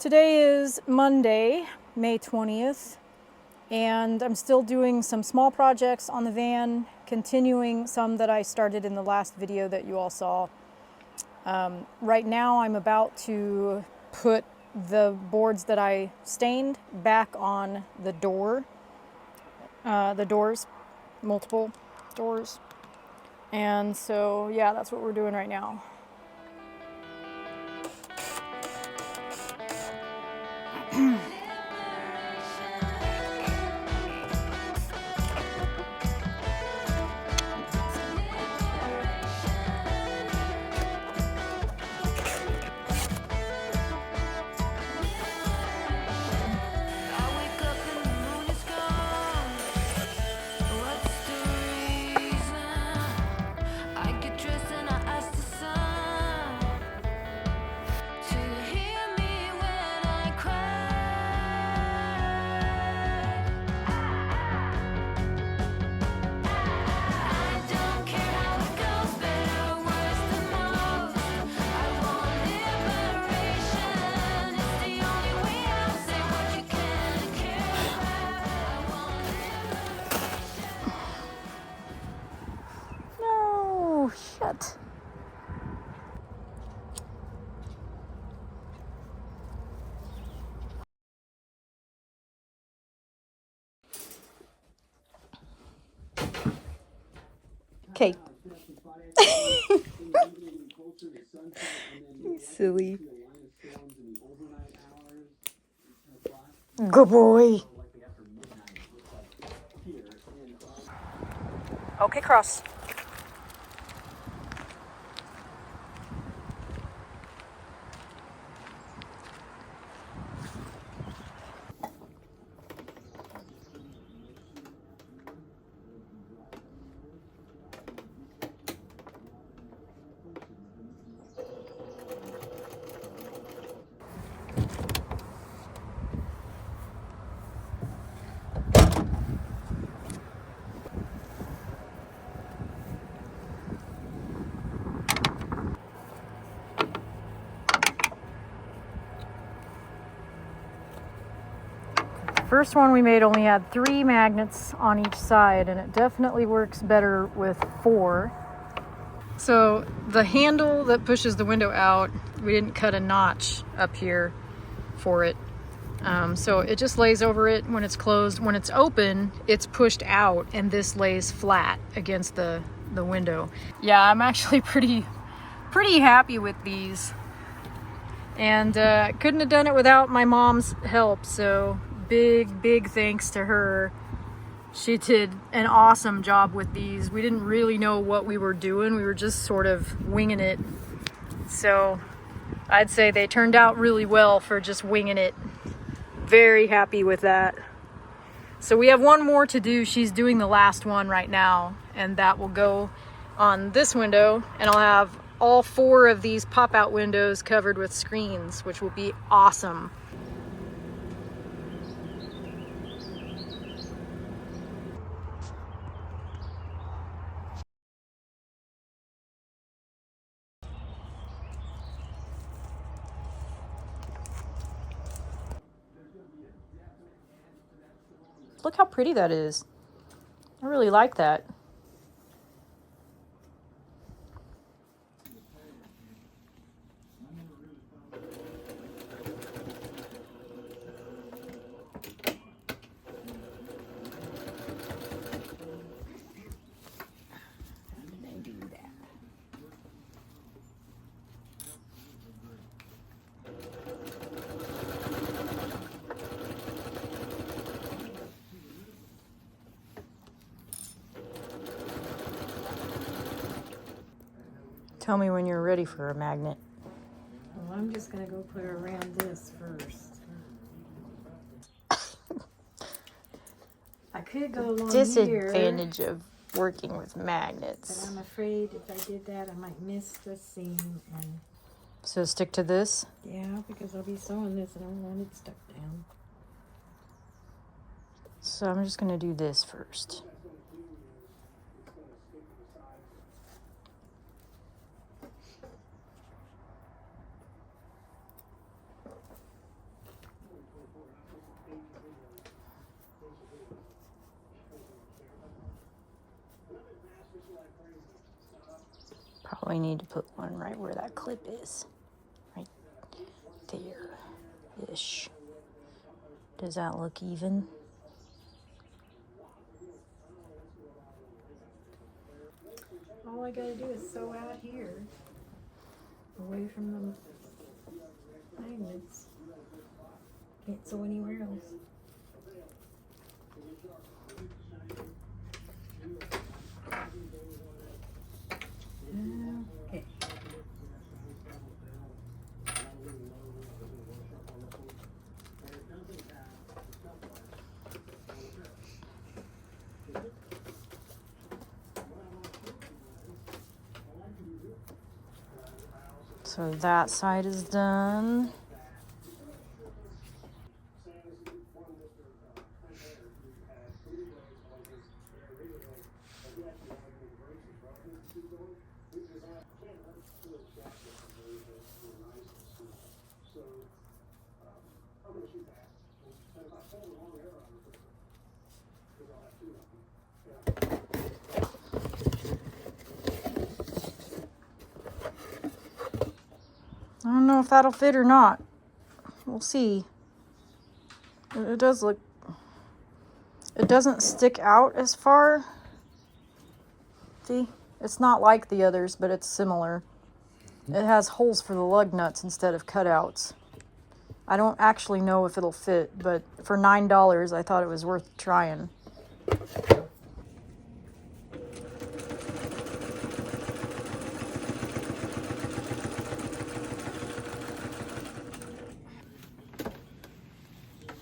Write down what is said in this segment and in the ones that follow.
Today is Monday, May 20th, and I'm still doing some small projects on the van, continuing some that I started in the last video that you all saw. Right now I'm about to put the boards that I stained back on the door, the doors, multiple doors. And so, yeah, that's what we're doing right now. No, shit. Okay. You silly. Good boy. Okay, cross. First one we made only had 3 magnets on each side, and it definitely works better with 4. So the handle that pushes the window out, we didn't cut a notch up here for it. So it just lays over it when it's closed. When it's open, it's pushed out, and this lays flat against the window. Yeah, I'm actually pretty happy with these. And couldn't have done it without my mom's help, so big thanks to her. She did an awesome job with these. We didn't really know what we were doing. We were just sort of winging it. So I'd say they turned out really well for just winging it. Very happy with that. So we have one more to do. She's doing the last one right now, and that will go on this window, and I'll have all 4 of these pop-out windows covered with screens, which will be awesome. Look how pretty that is. I really like that. Tell me when you're ready for a magnet. Well, I'm just going to go put her around this first. I could go along Disadvantage here, of working with magnets. but I'm afraid if I did that, I might miss the seam. And So stick to this. yeah, because I'll be sewing this and I don't want it stuck down. So I'm just gonna do this first. We need to put one right where that clip is. Right there-ish. Does that look even? All I gotta do is sew out here, away from the magnets. Can't sew anywhere else. Okay. So that side is done. I don't know if that'll fit or not. We'll see. It does look... It doesn't stick out as far. See? It's not like the others, but it's similar. It has holes for the lug nuts instead of cutouts. I don't actually know if it'll fit, but for $9, I thought it was worth trying.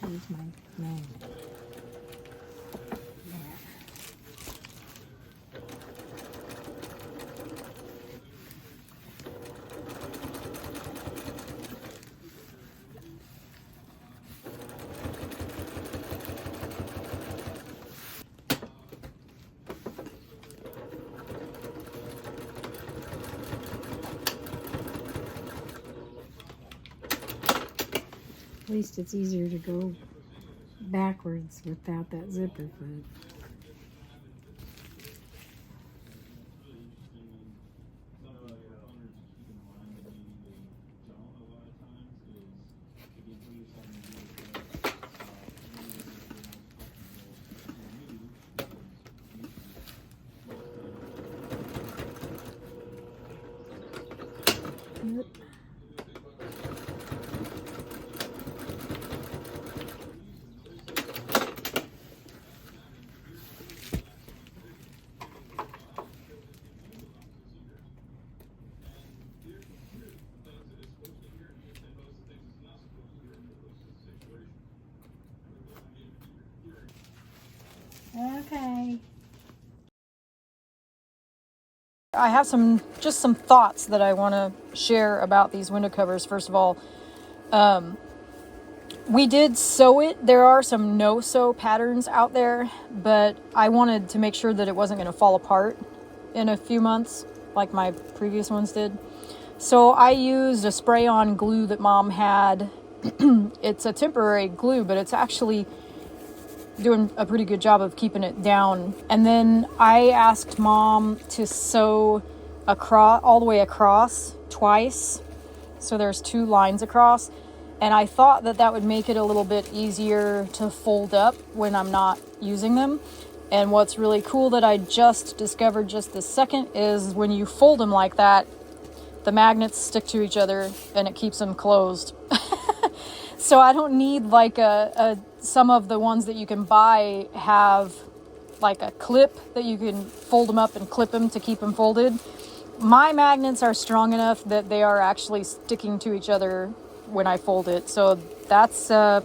Here's my magnet. At least it's easier to go backwards without that zipper foot. Yep. Okay. I have some thoughts that I want to share about these window covers. First of all, we did sew it. There are some no-sew patterns out there, but I wanted to make sure that it wasn't going to fall apart in a few months like my previous ones did. So I used a spray-on glue that Mom had. It's a temporary glue, but it's actually doing a pretty good job of keeping it down. And then I asked Mom to sew across, all the way across twice. So there's 2 lines across. And I thought that that would make it a little bit easier to fold up when I'm not using them. And what's really cool that I just discovered just this second is when you fold them like that, the magnets stick to each other and it keeps them closed. So I don't need like some of the ones that you can buy have like a clip that you can fold them up and clip them to keep them folded. My magnets are strong enough that they are actually sticking to each other when I fold it. So that's an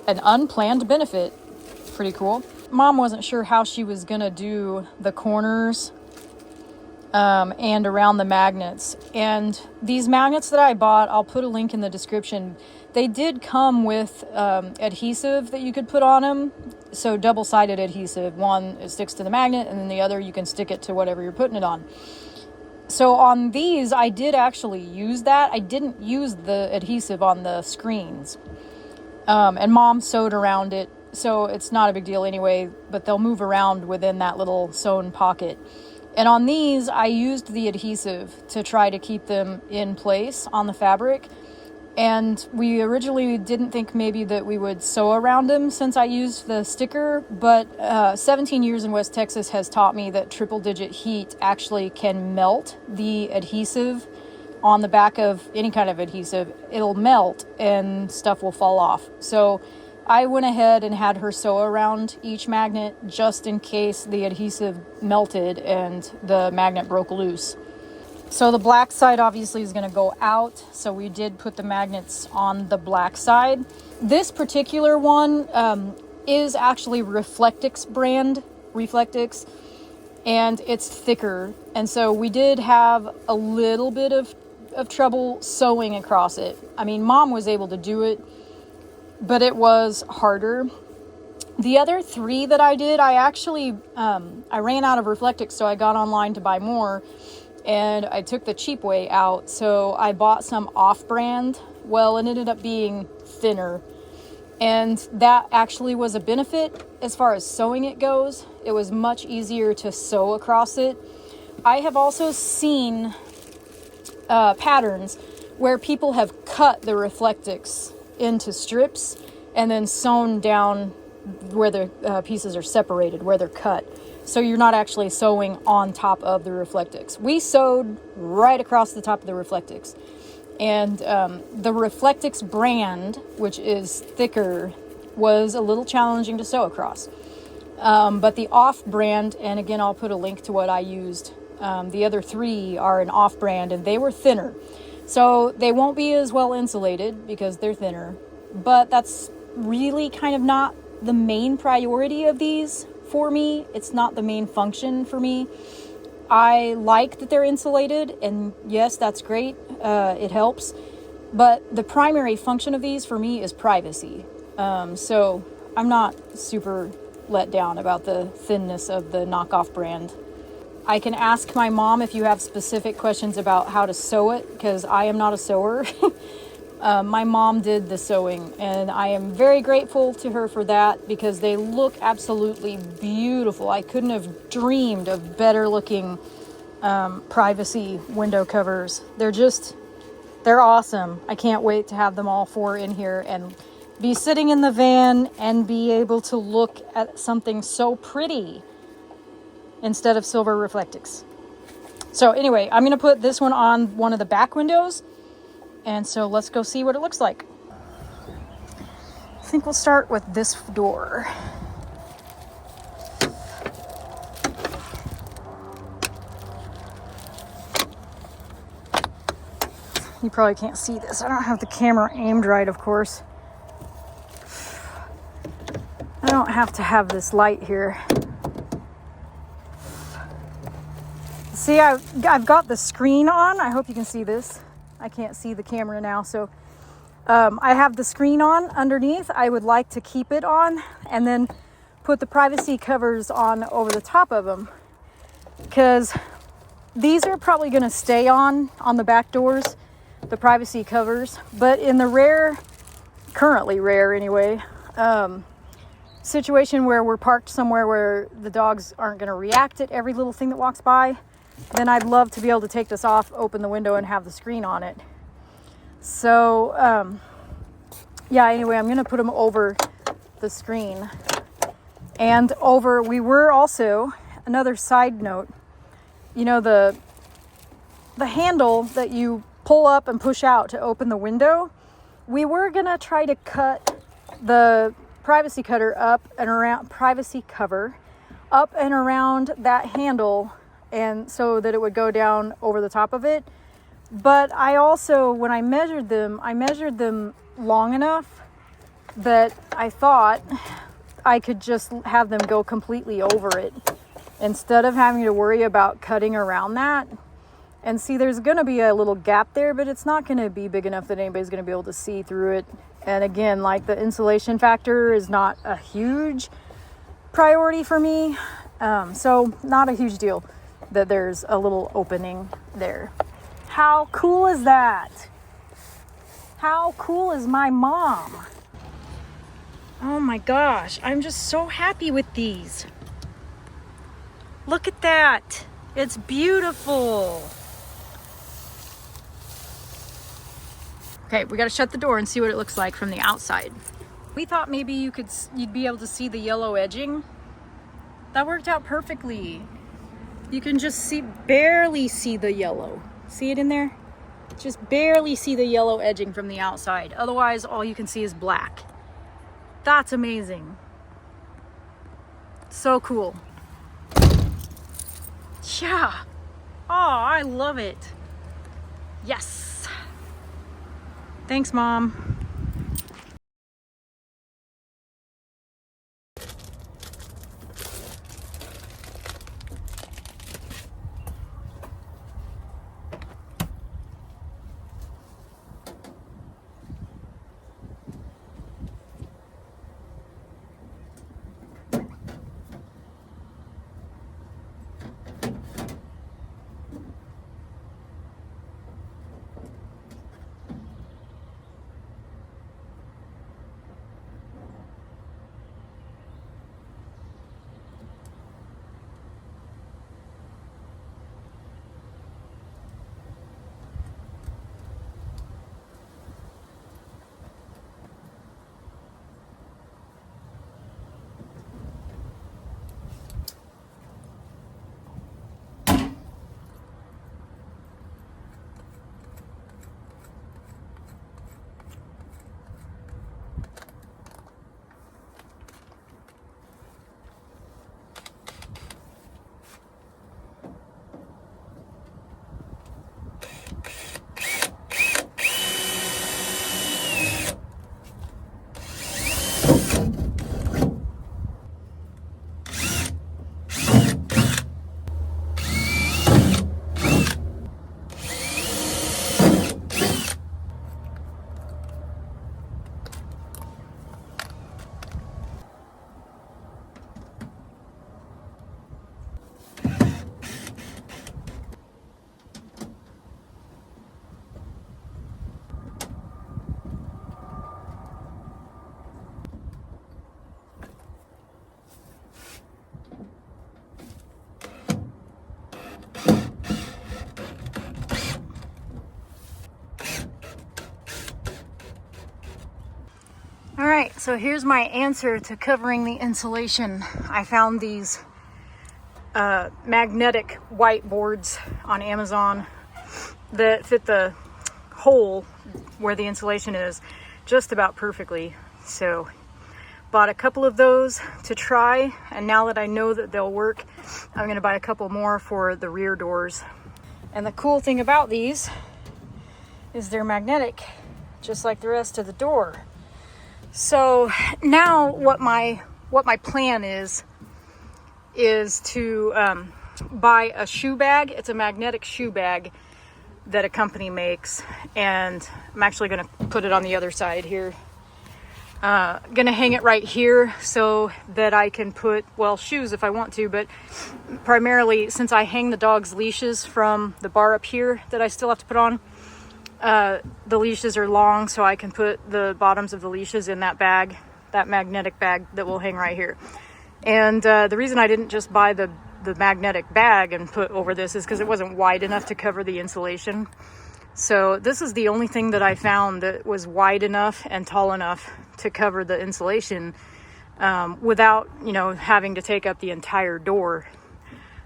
unplanned benefit. Pretty cool. Mom wasn't sure how she was gonna do the corners and around the magnets. And these magnets that I bought, I'll put a link in the description. They did come with adhesive that you could put on them. So double-sided adhesive. One, it sticks to the magnet, and then the other, you can stick it to whatever you're putting it on. So on these, I did actually use that. I didn't use the adhesive on the screens. And Mom sewed around it, so it's not a big deal anyway, but they'll move around within that little sewn pocket. And on these, I used the adhesive to try to keep them in place on the fabric. And we originally didn't think maybe that we would sew around them since I used the sticker, but 17 years in West Texas has taught me that triple digit heat actually can melt the adhesive on the back of any kind of adhesive. It'll melt and stuff will fall off. So I went ahead and had her sew around each magnet just in case the adhesive melted and the magnet broke loose. So the black side obviously is going to go out. So we did put the magnets on the black side. This particular one is actually Reflectix brand, Reflectix, and it's thicker. And so we did have a little bit of trouble sewing across it. I mean, Mom was able to do it, but it was harder. The other 3 that I did, I actually, I ran out of Reflectix, so I got online to buy more. And I took the cheap way out, so I bought some off-brand. Well, it ended up being thinner, and that actually was a benefit as far as sewing it goes. It was much easier to sew across it. I have also seen patterns where people have cut the Reflectix into strips and then sewn down where the pieces are separated, where they're cut. So you're not actually sewing on top of the Reflectix. We sewed right across the top of the Reflectix. And the Reflectix brand, which is thicker, was a little challenging to sew across. But the off brand, and again, I'll put a link to what I used. The other 3 are an off brand, and they were thinner. So they won't be as well insulated because they're thinner. But that's really kind of not the main priority of these. For me, it's not the main function for me. I like that they're insulated, and yes, that's great. It helps. But the primary function of these for me is privacy. So I'm not super let down about the thinness of the knockoff brand. I can ask my mom if you have specific questions about how to sew it, because I am not a sewer. My mom did the sewing, and I am very grateful to her for that because they look absolutely beautiful. I couldn't have dreamed of better looking privacy window covers. They're awesome. I can't wait to have them all 4 in here and be sitting in the van and be able to look at something so pretty instead of silver Reflectix. So anyway, I'm going to put this one on one of the back windows. And so let's go see what it looks like. I think we'll start with this door. You probably can't see this. I don't have the camera aimed right, of course. I don't have to have this light here. See, I've got the screen on. I hope you can see this. I can't see the camera now, so I have the screen on underneath. I would like to keep it on and then put the privacy covers on over the top of them, because these are probably going to stay on the back doors, the privacy covers. But in the currently rare anyway, situation where we're parked somewhere where the dogs aren't going to react at every little thing that walks by, then I'd love to be able to take this off, open the window, and have the screen on it. So, yeah, anyway, I'm going to put them over the screen. And we were also, another side note, you know, the handle that you pull up and push out to open the window, we were going to try to cut the privacy cover up and around that handle, and so that it would go down over the top of it. But I also, when I measured them long enough that I thought I could just have them go completely over it instead of having to worry about cutting around that. And see, there's going to be a little gap there, but it's not going to be big enough that anybody's going to be able to see through it. And again, like, the insulation factor is not a huge priority for me. So not a huge deal that there's a little opening there. How cool is that? How cool is my mom? Oh my gosh, I'm just so happy with these. Look at that. It's beautiful. Okay, we gotta shut the door and see what it looks like from the outside. We thought maybe you'd be able to see the yellow edging. That worked out perfectly. You can just barely see the yellow. See it in there? Just barely see the yellow edging from the outside. Otherwise, all you can see is black. That's amazing. So cool. Yeah. Oh, I love it. Yes. Thanks, Mom. All right, so here's my answer to covering the insulation. I found these magnetic whiteboards on Amazon that fit the hole where the insulation is just about perfectly. So bought a couple of those to try, and now that I know that they'll work, I'm gonna buy a couple more for the rear doors. And the cool thing about these is they're magnetic, just like the rest of the door. So now what my plan is to buy a shoe bag. It's a magnetic shoe bag that a company makes, and I'm actually going to put it on the other side here. Gonna hang it right here so that I can put, well, shoes if I want to, but primarily since I hang the dog's leashes from the bar up here that I still have to put on, the leashes are long, so I can put the bottoms of the leashes in that bag, that magnetic bag that will hang right here. And the reason I didn't just buy the magnetic bag and put over this is because it wasn't wide enough to cover the insulation. So this is the only thing that I found that was wide enough and tall enough to cover the insulation without, having to take up the entire door.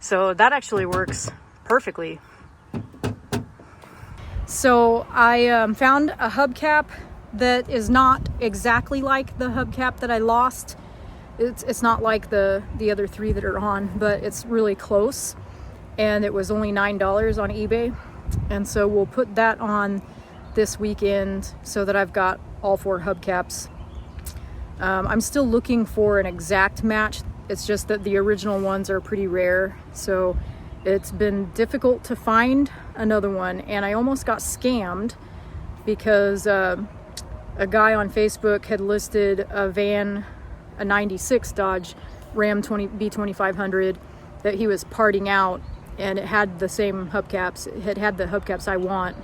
So that actually works perfectly. So I found a hubcap that is not exactly like the hubcap that I lost. It's not like the other three that are on, but it's really close. And it was only $9 on eBay. And so we'll put that on this weekend so that I've got all 4 hubcaps. I'm still looking for an exact match. It's just that the original ones are pretty rare. So it's been difficult to find another one, and I almost got scammed because a guy on Facebook had listed a van, a 96 Dodge Ram B2500 that he was parting out, and it had the same hubcaps. It had the hubcaps I want,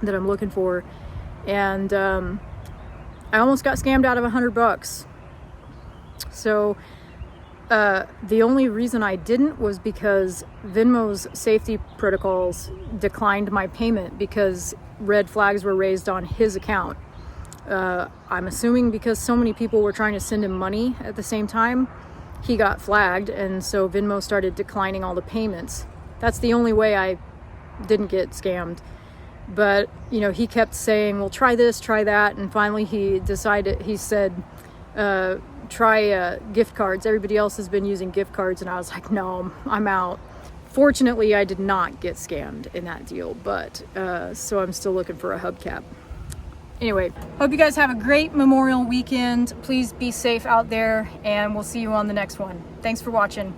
that I'm looking for, and I almost got scammed out of $100. So The only reason I didn't was because Venmo's safety protocols declined my payment because red flags were raised on his account. I'm assuming because so many people were trying to send him money at the same time, he got flagged, and so Venmo started declining all the payments. That's the only way I didn't get scammed. But, you know, he kept saying, well, try this, try that, and finally he said, try gift cards. Everybody else has been using gift cards, and I was like, no, I'm out. Fortunately, I did not get scammed in that deal, but so I'm still looking for a hubcap. Anyway, hope you guys have a great Memorial weekend. Please be safe out there, and we'll see you on the next one. Thanks for watching.